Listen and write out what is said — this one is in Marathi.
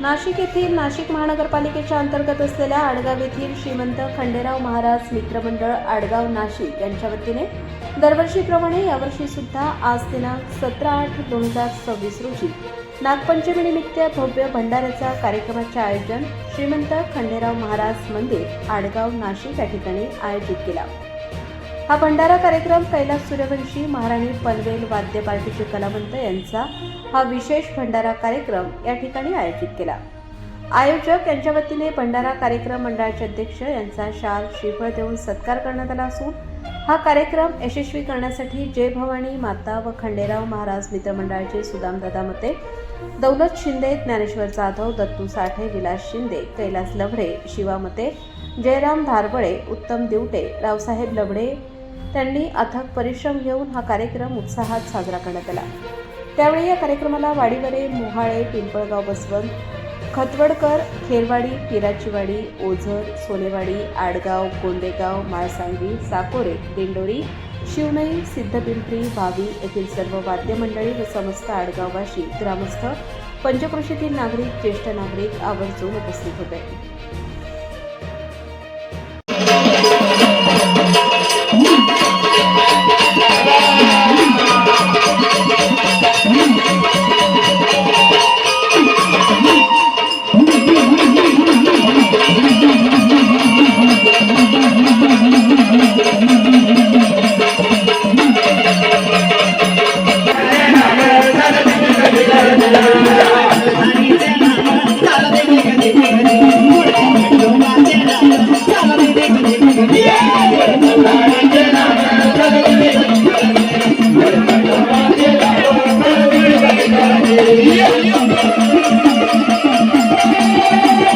नाशिक येथील नाशिक महानगरपालिकेच्या अंतर्गत असलेल्या आडगाव येथील श्रीमंत खंडेराव महाराज मित्रमंडळ आडगाव नाशिक यांच्या वतीने दरवर्षीप्रमाणे यावर्षी सुद्धा आज दिनांक 17/8/2026 रोजी नागपंचमीनिमित्त भव्य भंडाऱ्याचा कार्यक्रमाचे आयोजन श्रीमंत खंडेराव महाराज मंदिर आडगाव नाशिक या ठिकाणी आयोजित केला। हा भंडारा कार्यक्रम कैलास सूर्यवंशी महाराणी पनवेल वाद्य पार्टीचे कलावंत यांचा हा विशेष भंडारा कार्यक्रम या ठिकाणी आयोजित केला। आयोजक यांच्या वतीने भंडारा कार्यक्रम मंडळाचे अध्यक्ष यांचा शाल श्रीफळ देऊन सत्कार करण्यात आला असून हा कार्यक्रम यशस्वी करण्यासाठी जय भवानी माता व खंडेराव महाराज मित्रमंडळाचे सुदामदादा मते, दौलत शिंदे, ज्ञानेश्वर जाधव, दत्तू साठे, विलास शिंदे, कैलास लभडे, शिवा मते, जयराम धारबळे, उत्तम दिवटे, रावसाहेब लभडे त्यांनी अथक परिश्रम घेऊन हा कार्यक्रम उत्साहात साजरा करण्यात आला। त्यावेळी या कार्यक्रमाला वाडीवरे, मोहाळे, पिंपळगाव बसवंत, खतवडकर, खेरवाडी, पिराचीवाडी, ओझर, सोनेवाडी, आडगाव, गोंदेगाव, माळसांगी, साकोरे, दिंडोरी, शिवनई, सिद्धपिंपरी, भावी येथील सर्व वाद्य मंडळी व समस्त आडगाववासी, ग्रामस्थ, पंचक्रोशीतील नागरिक, ज्येष्ठ नागरिक आवर्जून उपस्थित होते। Yeah!